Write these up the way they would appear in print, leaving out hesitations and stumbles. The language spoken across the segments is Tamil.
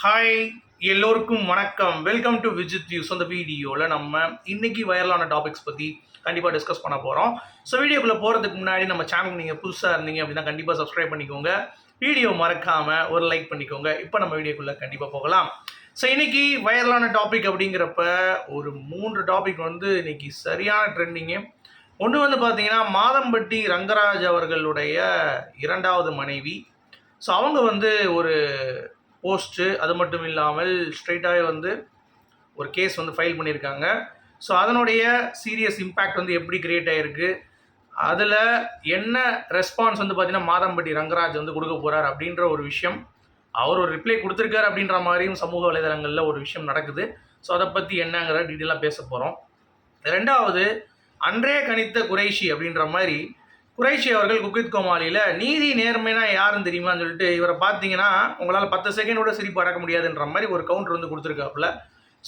ஹாய், எல்லோருக்கும் வணக்கம். Welcome to Vijith views. அந்த வீடியோவில் நம்ம இன்னைக்கு வைரலான டாபிக்ஸ் பற்றி கண்டிப்பாக டிஸ்கஸ் பண்ண போகிறோம். ஸோ வீடியோக்குள்ளே போகிறதுக்கு முன்னாடி நம்ம சேனல் நீங்கள் புதுசாக இருந்தீங்க அப்படின்னா கண்டிப்பாக சப்ஸ்கிரைப் பண்ணிக்கோங்க. வீடியோ மறக்காமல் ஒரு லைக் பண்ணிக்கோங்க. இப்போ நம்ம வீடியோக்குள்ளே கண்டிப்பாக போகலாம். ஸோ இன்னைக்கு வைரலான டாபிக் அப்படிங்கிறப்ப ஒரு 3 டாபிக் இன்னைக்கு சரியான ட்ரெண்டிங்கு. ஒன்று பார்த்தீங்கன்னா மாதம்பட்டி ரங்கராஜ் அவர்களுடைய 2வது மனைவி. ஸோ அவங்க ஒரு போஸ்ட்டு, அது மட்டும் இல்லாமல் ஸ்ட்ரெயிட்டாகவே ஒரு கேஸ் ஃபைல் பண்ணியிருக்காங்க. ஸோ அதனுடைய சீரியஸ் இம்பேக்ட் எப்படி கிரியேட் ஆகிருக்கு, அதில் என்ன ரெஸ்பான்ஸ் பார்த்தீங்கன்னா மாதம்பட்டி ரங்கராஜ் கொடுக்க போகிறார் அப்படின்ற ஒரு விஷயம், அவர் ஒரு ரிப்ளை கொடுத்துருக்காரு அப்படின்ற மாதிரியும் சமூக வலைதளங்களில் ஒரு விஷயம் நடக்குது. ஸோ அதை பற்றி என்னங்கிற டீட்டெயிலாக பேச போகிறோம். 2வது, அன்றே கணித்த குறைஷி அப்படின்ற மாதிரி குறைஷி அவர்கள் குக் வித் கோமாளியில் நீதி நேர்மைனா யாருன்னு தெரியுமான்னு சொல்லிட்டு இவரை பார்த்தீங்கன்னா உங்களால் 10 செகண்டோட சிரிப்பு அடக்க முடியாதுன்ற மாதிரி ஒரு கவுண்டர் கொடுத்துருக்காப்புல.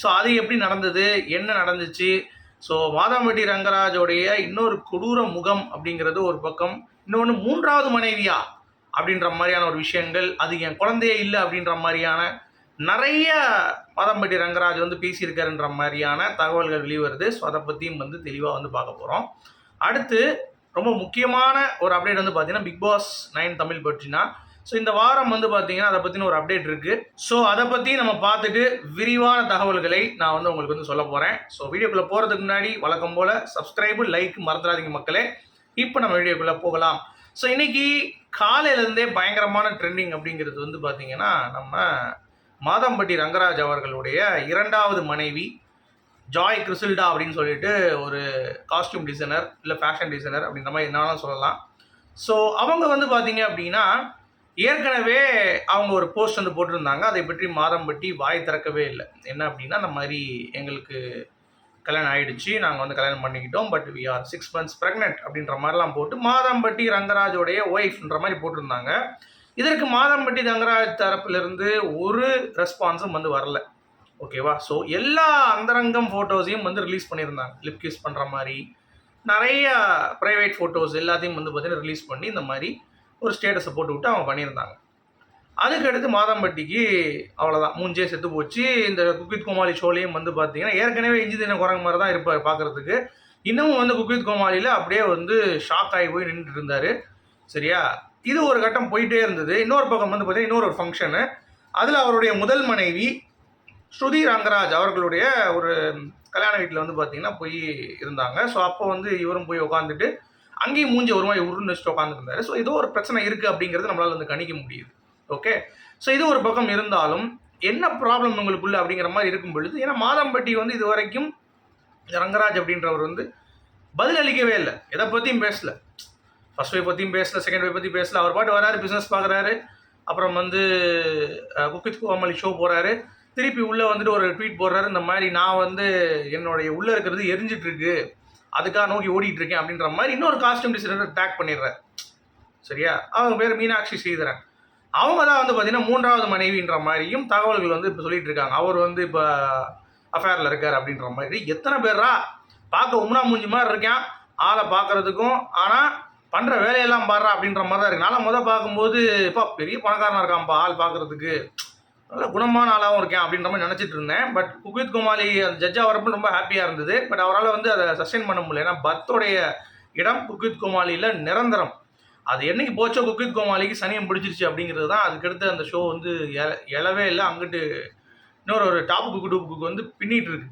ஸோ அது எப்படி நடந்தது, என்ன நடந்துச்சு, ஸோ மாதம்பட்டி ரங்கராஜோடைய இன்னொரு கொடூர முகம் அப்படிங்கிறது ஒரு பக்கம், இன்னொன்று 3வது மனைவியா அப்படின்ற மாதிரியான ஒரு விஷயங்கள், அது என் குழந்தையே இல்லை அப்படின்ற மாதிரியான நிறைய மாதம்பட்டி ரங்கராஜ் பேசியிருக்காருன்ற மாதிரியான தகவல்கள் வெளிவருது. ஸோ அதை பற்றியும் தெளிவாக பார்க்க போகிறோம். அடுத்து ரொம்ப முக்கியமான ஒரு அப்டேட் பார்த்தீங்கன்னா பிக் பாஸ் 9 தமிழ் பற்றினா. ஸோ இந்த வாரம் பார்த்தீங்கன்னா அதை பற்றின ஒரு அப்டேட் இருக்குது. ஸோ அதை பற்றி நம்ம பார்த்துட்டு விரிவான தகவல்களை நான் உங்களுக்கு சொல்ல போகிறேன். ஸோ வீடியோக்குள்ளே போகிறதுக்கு முன்னாடி வழக்கம் போல் சப்ஸ்கிரைபு, லைக் மறந்துடாதீங்க மக்களே. இப்போ நம்ம வீடியோக்குள்ளே போகலாம். ஸோ இன்றைக்கி காலையிலேருந்தே பயங்கரமான ட்ரெண்டிங் அப்படிங்கிறது பார்த்தீங்கன்னா நம்ம மாதம்பட்டி ரங்கராஜ் அவர்களுடைய 2வது மனைவி ஜாய் கிறிசில்டா அப்படின்னு சொல்லிட்டு ஒரு காஸ்டியூம் டிசைனர் இல்லை ஃபேஷன் டிசைனர் அப்படின்ற மாதிரி என்னாலும் சொல்லலாம். ஸோ அவங்க பார்த்தீங்க அப்படின்னா ஏற்கனவே அவங்க ஒரு போஸ்ட் போட்டிருந்தாங்க. அதை பற்றி மாதம்பட்டி வாய் திறக்கவே இல்லை. என்ன அப்படின்னா இந்த மாதிரி எங்களுக்கு கல்யாணம் ஆகிடுச்சு, நாங்கள் கல்யாணம் பண்ணிக்கிட்டோம், but we are 6 months pregnant அப்படின்ற மாதிரிலாம் போட்டு மாதம்பட்டி ரங்கராஜோடைய ஒய்ஃப்ன்ற மாதிரி போட்டிருந்தாங்க. இதற்கு மாதம்பட்டி ரங்கராஜ் தரப்பிலிருந்து ஒரு ரெஸ்பான்ஸும் வரல. ஓகேவா? ஸோ எல்லா அந்தரங்கம் ஃபோட்டோஸையும் ரிலீஸ் பண்ணியிருந்தாங்க. லிப் கிஸ் பண்ணுற மாதிரி நிறைய ப்ரைவேட் ஃபோட்டோஸ் எல்லாத்தையும் பார்த்தீங்கன்னா ரிலீஸ் பண்ணி இந்த மாதிரி ஒரு ஸ்டேட்டஸை போட்டு விட்டு அவங்க பண்ணியிருந்தாங்க. அதுக்கடுத்து மாதம்பட்டிக்கு அவ்வளோதான், மூஞ்சே செத்து போச்சு. இந்த குக் வித் கோமாளி ஷோலையும் பார்த்தீங்கன்னா ஏற்கனவே இஞ்சி தின குரங்கு மாதிரி தான் இருப்பார் பார்க்குறதுக்கு. இன்னமும் குக் வித் கோமாளியில் அப்படியே ஷாக் ஆகி போய் நின்றுட்டு இருந்தார். சரியா? இது ஒரு கட்டம் போயிட்டே இருந்தது. இன்னொரு பக்கம் பார்த்தீங்கன்னா இன்னொரு ஃபங்க்ஷனு, அதில் அவருடைய முதல் மனைவி ஸ்ருதி ரங்கராஜ் அவர்களுடைய ஒரு கல்யாண வீட்டில் பார்த்தீங்கன்னா போய் இருந்தாங்க. ஸோ அப்போ இவரும் போய் உட்காந்துட்டு அங்கேயும் மூஞ்சி ஒரு மாதிரி உருன்னு வச்சுட்டு உட்காந்துருந்தாரு. ஸோ ஏதோ ஒரு பிரச்சனை இருக்குது அப்படிங்கிறது நம்மளால் கணிக்க முடியுது. ஓகே, ஸோ இது ஒரு பக்கம் இருந்தாலும் என்ன ப்ராப்ளம் உங்களுக்குள்ள அப்படிங்கிற மாதிரி இருக்கும் பொழுது, ஏன்னா மாதம்பட்டி இது வரைக்கும் ரங்கராஜ் அப்படின்றவர் பதில் அளிக்கவே இல்லை, எதை பற்றியும் பேசலை. ஃபர்ஸ்ட் வே பற்றியும் பேசல, செகண்ட் வே பற்றி பேசல. அவர் பாட்டு வராரு, பிஸ்னஸ் பார்க்குறாரு, அப்புறம் குக் வித் கோமாளி ஷோ போகிறாரு, திருப்பி உள்ளே ஒரு ட்வீட் போடுறாரு, இந்த மாதிரி நான் என்னுடைய உள்ளே இருக்கிறது எரிஞ்சிட்டு இருக்கு, அதுக்காக நோக்கி ஓடிட்டு இருக்கேன் அப்படின்ற மாதிரி இன்னொரு காஸ்டியூம் டிசைனர் டேக் பண்ணிடுறாரு. சரியா? அவங்க பேர் மீனாட்சி ஸ்ரீதரன். அவங்க தான் பார்த்தீங்கன்னா 3வது மனைவின்ற மாதிரியும் தகவல்கள் இப்போ சொல்லிட்டு இருக்காங்க. அவர் இப்போ அஃபேரில் இருக்கார் அப்படின்ற மாதிரி. எத்தனை பேரா பார்க்க உம்னா மூஞ்சி மாதிரி இருக்கான் ஆளை பார்க்குறதுக்கும், ஆனால் பண்ணுற வேலையெல்லாம் பாடுறா அப்படின்ற மாதிரி தான் இருக்குது. நான் பார்க்கும்போது இப்போ பெரிய பணக்காரனாக இருக்கான்ப்பா ஆள் பார்க்குறதுக்கு, நல்ல குணமான ஆளாகவும் இருக்கேன் அப்படின்ற மாதிரி நினச்சிட்டு இருந்தேன். பட் குக் வித் கோமாளி அந்த ஜட்ஜாக வரப்போ ரொம்ப ஹாப்பியாக இருந்தது. பட் அவரால் அதை சஸ்டெயின் பண்ண முடியல. ஏன்னா பர்த்தோடைய இடம் குக் வித் கோமாளியில் நிரந்தரம். அது என்னைக்கு போச்சோ குக் வித் கோமாளிக்கு சனியம் பிடிச்சிருச்சு அப்படிங்கிறது தான். அதுக்கடுத்து அந்த ஷோ எழவே இல்லை. அங்கிட்டு இன்னொரு டாப்பு குக்கு டூப்புக்கு பின்னிட்டு இருக்கு.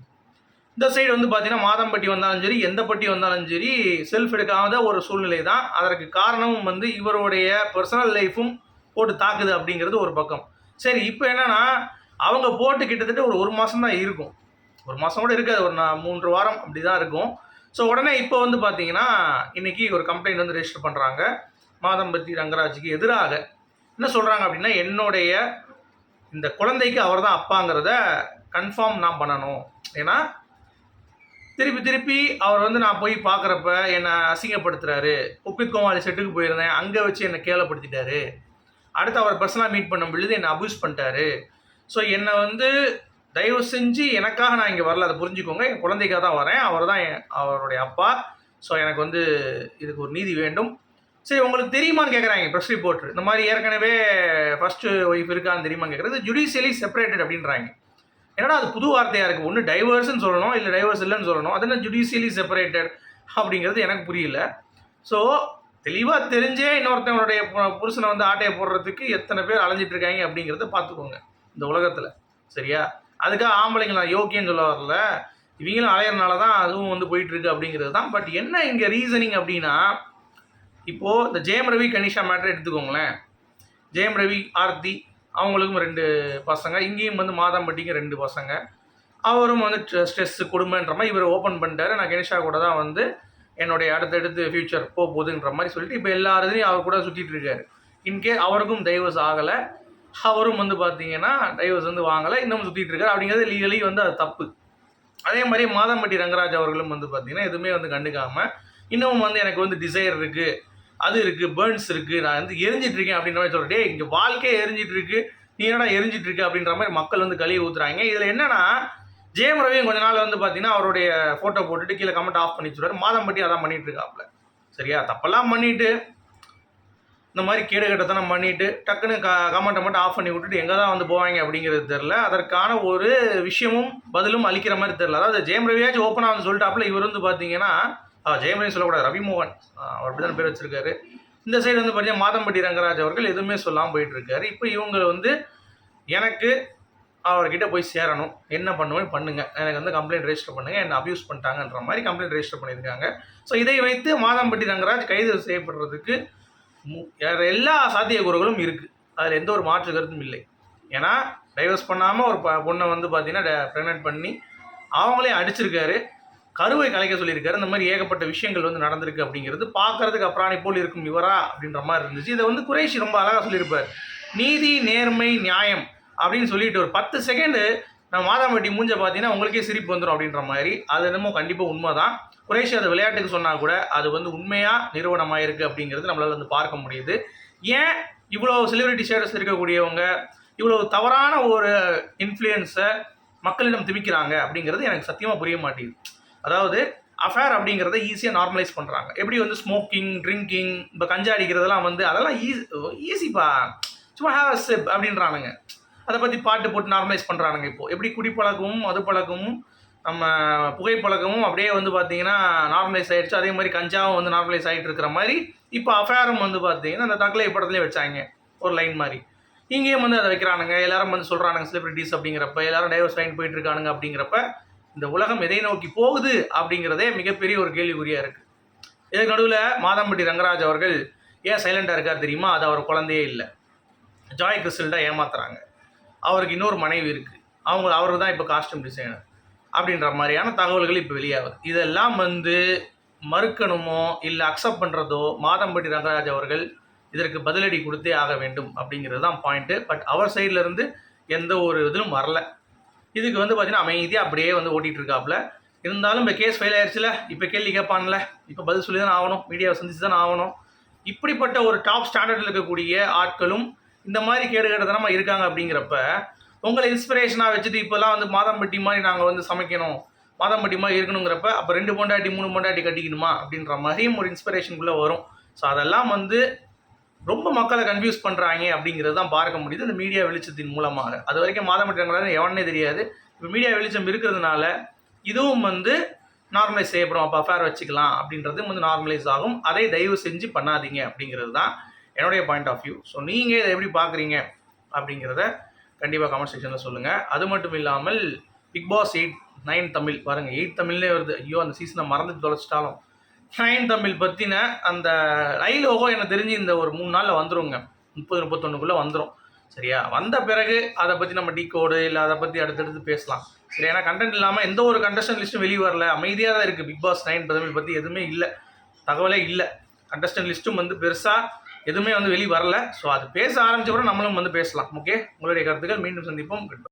இந்த சைடு பார்த்தீங்கன்னா மாதம்பட்டி வந்தாலும் சரி, எந்த பட்டி வந்தாலும் சரி, செல்ஃப் எடுக்காத ஒரு சூழ்நிலை தான். அதற்கு காரணமும் இவருடைய பர்சனல் லைஃப்பும் போட்டு தாக்குது அப்படிங்கிறது ஒரு பக்கம். சரி, இப்போ என்னன்னா அவங்க போட்டு கிட்டத்தட்ட ஒரு மாதம் தான் இருக்கும், ஒரு மாதம் கூட இருக்காது, ஒரு 3 வாரம் அப்படி தான் இருக்கும். ஸோ உடனே இப்போ பார்த்தீங்கன்னா இன்றைக்கி ஒரு கம்ப்ளைண்ட் ரெஜிஸ்டர் பண்ணுறாங்க மாதம்பட்டி ரங்கராஜுக்கு எதிராக. என்ன சொல்கிறாங்க அப்படின்னா, என்னுடைய இந்த குழந்தைக்கு அவர் தான் அப்பாங்கிறத கன்ஃபார்ம் நான் பண்ணணும். ஏன்னா திருப்பி அவர் நான் போய் பார்க்குறப்ப என்னை அசிங்கப்படுத்துகிறாரு, குக் வித் கோமாளி செட்டுக்கு போயிருந்தேன், அங்கே வச்சு என்னை கேவலப்படுத்திட்டாரு, அடுத்து அவர் பர்சனலாக மீட் பண்ணும் பொழுது என்னை அப்யூஸ் பண்ணிட்டாரு. ஸோ என்னை தயவு செஞ்சு எனக்காக நான் இங்கே வரல, அதை புரிஞ்சுக்கோங்க, என் குழந்தைக்காக தான் வரேன், அவர் தான் அவருடைய அப்பா. ஸோ எனக்கு இதுக்கு ஒரு நீதி வேண்டும், சரி உங்களுக்கு தெரியுமான்னு கேட்குறாங்க ப்ரெஸ் ரிப்போர்ட்டர். இந்த மாதிரி ஏற்கனவே ஃபர்ஸ்ட்டு ஒய்ஃப் இருக்கான்னு தெரியுமான்னு கேட்குறது. ஜுடிஷியலி செப்பரேட்டட் அப்படின்றாங்க. என்னடா அது புது வார்த்தையாக இருக்குது. ஒன்று டைவர்ஸ்ன்னு சொல்லணும், இல்லை டைவர்ஸ் இல்லைன்னு சொல்லணும். அது என்ன ஜுடிஷியலி செப்பரேட்டட் அப்படிங்கிறது எனக்கு புரியல. ஸோ தெளிவாக தெரிஞ்சே இன்னொருத்தவங்களுடைய புருஷனை வந்து ஆட்டையை போடுறதுக்கு எத்தனை பேர் அலைஞ்சிட்டு இருக்காங்க அப்படிங்கிறத பார்த்துக்கோங்க இந்த உலகத்தில். சரியா? அதுக்காக ஆம்பளைங்க நான் யோக்கியன்னு சொல்ல வரல, இவங்களும் அலையிறனால தான் அதுவும் வந்து போயிட்டுருக்கு அப்படிங்கிறது தான். பட் என்ன இங்கே ரீசனிங் அப்படின்னா, இப்போது இந்த ஜெயம் ரவி கனிஷா மேட்டர் எடுத்துக்கோங்களேன். ஜெயம் ரவி ஆர்த்தி அவங்களுக்கும் 2 பசங்க, இங்கேயும் வந்து மாதம்பட்டிக்கு 2 பசங்க. அவரும் வந்து ஸ்ட்ரெஸ்ஸு குடும்பன்ற மாதிரி இவர் ஓப்பன் பண்ணிட்டாரு. நான் கனிஷா கூட தான் வந்து என்னுடைய அடுத்தடுத்து ஃப்யூச்சர் போகுதுன்ற மாதிரி சொல்லிட்டு இப்போ எல்லா இதுலேயும் அவர் கூட சுற்றிட்டு இருக்காரு. இன்கேஸ் அவருக்கும் டைவர்ஸ் ஆகலை, அவரும் வந்து பார்த்தீங்கன்னா டைவர்ஸ் வந்து வாங்கலை, இன்னமும் சுற்றிட்டு இருக்காரு. அப்படிங்கிறது லீகலி வந்து அது தப்பு. அதே மாதிரி மாதம்பட்டி ரங்கராஜ் அவர்களும் வந்து பார்த்தீங்கன்னா எதுவுமே வந்து கண்டுக்காமல் இன்னமும் வந்து எனக்கு வந்து டிசைர் இருக்குது, அது இருக்குது, பேர்ன்ஸ் இருக்குது, நான் வந்து எரிஞ்சிட்ருக்கேன் அப்படின்ற மாதிரி சொல்கிறேன். எங்கள் வாழ்க்கையே எரிஞ்சிட்ருக்கு, நீ என்னடா எரிஞ்சிட்ருக்கு அப்படின்ற மாதிரி மக்கள் வந்து கழுவி ஊற்றுறாங்க. இதில் என்னென்னா ஜெயம் ரவியும் கொஞ்ச நாள் வந்து பார்த்தீங்கன்னா அவருடைய ஃபோட்டோ போட்டுட்டு கீழே கமெண்ட் ஆஃப் பண்ணி வச்சுருவாரு. மாதம்பட்டி அதான் பண்ணிட்டு இருக்காப்புல. சரியா? தப்பெல்லாம் பண்ணிவிட்டு இந்த மாதிரி கேடு கட்டத்தனம் பண்ணிவிட்டு டக்குன்னு கமெண்ட்டை மட்டும் ஆஃப் பண்ணி விட்டுட்டு எங்கே தான் வந்து போவாங்க அப்படிங்கிறது தெரில. அதற்கான ஒரு விஷயமும் பதிலும் அளிக்கிற மாதிரி தெரில. அதாவது ஜெயம் ரவியாச்சும் ஓப்பனாக வந்து சொல்லிட்டாப்புல. இவர் வந்து பார்த்தீங்கன்னா ஜெயம் ரவி சொல்லக்கூடாது, ரவிமோகன் அவர் அப்படி தான் பேர் வச்சுருக்காரு. இந்த சைடு வந்து பார்த்தீங்கன்னா மாதம்பட்டி ரங்கராஜ் அவர்கள் எதுவுமே சொல்லாமல் போயிட்டுருக்காரு. இப்போ இவங்க வந்து எனக்கு அவர்கிட்ட போய் சேரணும், என்ன பண்ணுவேன்னு பண்ணுங்கள், எனக்கு வந்து கம்ப்ளைண்ட் ரெஜிஸ்டர் பண்ணுங்கள், என்னை அப்யூஸ் பண்ணிட்டாங்கன்ற மாதிரி கம்ப்ளைண்ட் ரெஜிஸ்டர் பண்ணியிருக்காங்க. ஸோ இதை வைத்து மாதம்பட்டி ரங்கராஜ் கைது செய்யப்படுறதுக்கு எல்லா சாத்தியக்கூறுகளும் இருக்குது. அதில் எந்த ஒரு மாற்று கருத்தும் இல்லை. ஏன்னா டைவர்ஸ் பண்ணாமல் ஒரு பொண்ணை வந்து பார்த்தீங்கன்னா ப்ரெக்னென்ட் பண்ணி அவங்களே அடிச்சிருக்காரு, கருவை கலைக்க சொல்லியிருக்காரு. இந்த மாதிரி ஏகப்பட்ட விஷயங்கள் வந்து நடந்திருக்கு அப்படிங்கிறது பார்க்கறதுக்கு அப்புறாணி போல் இருக்கும் இவரா அப்படின்ற மாதிரி இருந்துச்சு. இதை வந்து குறைஷி ரொம்ப அழகாக சொல்லியிருப்பார். நீதி, நேர்மை, நியாயம் அப்படின்னு சொல்லிட்டு ஒரு 10 செகண்டு நான் மாதம்பட்டி மூஞ்ச பார்த்தீங்கன்னா உங்களுக்கே சிரிப்பு வந்துடும் அப்படின்ற மாதிரி. அது என்னமோ கண்டிப்பாக உண்மை தான். குறைஷி அதை விளையாட்டுக்கு சொன்னால் கூட அது வந்து உண்மையாக நிறுவனமாக இருக்குது அப்படிங்கிறது நம்மளால் வந்து பார்க்க முடியுது. ஏன் இவ்வளோ செலிபிரிட்டி ஸ்டேட்டஸ் இருக்கக்கூடியவங்க இவ்வளோ தவறான ஒரு இன்ஃப்ளூயன்ஸை மக்களிடம் திணிக்கிறாங்க அப்படிங்கிறது எனக்கு சத்தியமாக புரிய மாட்டேங்குது. அதாவது அஃபேர் அப்படிங்கிறத ஈஸியாக நார்மலைஸ் பண்ணுறாங்க. எப்படி வந்து ஸ்மோக்கிங், ட்ரிங்கிங், இப்போ கஞ்சா அடிக்கிறதெல்லாம் வந்து அதெல்லாம் ஈஸிப்பா, சும்மா ஹேவ் அ சிப் அப்படின்றானுங்க. அதை பற்றி பாட்டு போட்டு நார்மலைஸ் பண்ணுறானுங்க. இப்போது எப்படி குடிப்பழக்கமும் மது பழக்கமும் நம்ம புகைப்பழக்கமும் அப்படியே வந்து பார்த்தீங்கன்னா நார்மலைஸ் ஆகிடுச்சு. அதே மாதிரி கஞ்சாவும் வந்து நார்மலைஸ் ஆகிட்டு இருக்கிற மாதிரி இப்போ அஃபேரும் வந்து பார்த்தீங்கன்னா அந்த தக்கலை படத்துலேயே வச்சாங்க ஒரு லைன் மாதிரி. இங்கேயும் வந்து அதை வைக்கிறானுங்க. எல்லாரும் வந்து சொல்கிறானுங்க செலிபிரிட்டிஸ் அப்படிங்கிறப்ப, எல்லாரும் டைவர்ஸ் லைன் போயிட்டு இருக்கானுங்க அப்படிங்கிறப்ப இந்த உலகம் எதை நோக்கி போகுது அப்படிங்கிறதே மிகப்பெரிய ஒரு கேள்விக்குறியாக இருக்குது. இதுக்கு நடுவில் மாதம்பட்டி ரங்கராஜ் அவர்கள் ஏன் சைலண்டாக இருக்கார் தெரியுமா? அது அவர் குழந்தையே இல்லை, ஜாய் கிறிஸ்டல்டாக ஏமாத்துறாங்க. அவருக்கு இன்னொரு மனைவி இருக்குது, அவருக்கு தான் இப்போ காஸ்டியூம் டிசைனர் அப்படின்ற மாதிரியான தகவல்கள் இப்போ வெளியாகுது. இதெல்லாம் வந்து மறுக்கணுமோ இல்லை அக்செப்ட் பண்ணுறதோ மாதம்பட்டி ரங்கராஜ் அவர்கள் இதற்கு பதிலடி கொடுத்தே ஆக வேண்டும் அப்படிங்கிறது தான் பாயிண்ட்டு. பட் அவர் சைட்லேருந்து எந்த ஒரு இதுவும் வரல. இதுக்கு வந்து பார்த்தீங்கன்னா அமைதியாக அப்படியே வந்து ஓட்டிகிட்டு இருக்காப்புல. இருந்தாலும் இப்போ கேஸ் ஃபைல் ஆயிடுச்சுல, இப்போ கேள்வி கேட்பான்ல, இப்போ பதில் சொல்லி தான் ஆகணும், மீடியாவை சந்திச்சு தான் ஆகணும். இப்படிப்பட்ட ஒரு டாப் ஸ்டாண்டர்டில் இருக்கக்கூடிய ஆட்களும் இந்த மாதிரி கேடுகட்டத்தனமாக இருக்காங்க அப்படிங்கிறப்ப உங்களை இன்ஸ்பிரேஷனாக வச்சுட்டு இப்போல்லாம் வந்து மாதம்பட்டி மாதிரி நாங்கள் வந்து சமைக்கணும், மாதம்பட்டி மாதிரி இருக்கணுங்கிறப்ப அப்போ 2 பொண்டாட்டி 3 பொண்டாட்டி கட்டிக்கணுமா அப்படின்ற மாதிரியும் ஒரு இன்ஸ்பிரேஷனுக்குள்ளே வரும். ஸோ அதெல்லாம் வந்து ரொம்ப மக்களை கன்ஃபியூஸ் பண்ணுறாங்க அப்படிங்கிறது தான் பார்க்க முடியுது இந்த மீடியா வெளிச்சத்தின் மூலமாக. அது வரைக்கும் மாதம்பட்டி ரங்கராஜன் எவனே தெரியாது. இப்போ மீடியா வெளிச்சம் இருக்கிறதுனால இதுவும் வந்து நார்மலைஸ் செய்யப்படும். அப்போ அஃபேர் வச்சுக்கலாம் அப்படின்றதும் வந்து நார்மலைஸ் ஆகும். அதை தயவு செஞ்சு பண்ணாதீங்க அப்படிங்கிறது தான் என்னுடைய பாயிண்ட் ஆஃப் வியூ. ஸோ நீங்கள் இதை எப்படி பார்க்குறீங்க அப்படிங்கிறத கண்டிப்பாக கமெண்ட் செக்ஷனில் சொல்லுங்கள். அது மட்டும் இல்லாமல் பிக் பாஸ் 9 தமிழ் பாருங்கள், 8 தமிழ்லேயே வருது. ஐயோ அந்த சீசனை மறந்துட்டு தொலைச்சிட்டாலும் 9 தமிழ் பற்றின அந்த ஐலோகோ எனக்கு தெரிஞ்சு இந்த ஒரு 3 நாளில் வந்துருங்க, 30-31க்குள்ளே வந்துடும். சரியா? வந்த பிறகு அதை பற்றி நம்ம கோடு இல்லை அதை பற்றி அடுத்தடுத்து பேசலாம். சரி, ஏன்னா கண்டென்ட் இல்லாமல் எந்த ஒரு கண்டஸ்டன்ட் லிஸ்ட்டும் வெளியே வரல, அமைதியாக தான் இருக்குது. பிக் பாஸ் 9 தமிழ் பற்றி எதுவுமே இல்லை, தகவலே இல்லை. கண்டஸ்டன்ட் லிஸ்ட்டும் வந்து பெருசாக எதுவுமே வந்து வெளியே வரல. ஸோ அது பேச ஆரம்பிச்ச கூட நம்மளும் வந்து பேசலாம். ஓகே, உங்களுடைய கருத்துக்கள் மீண்டும் சந்திப்போம்.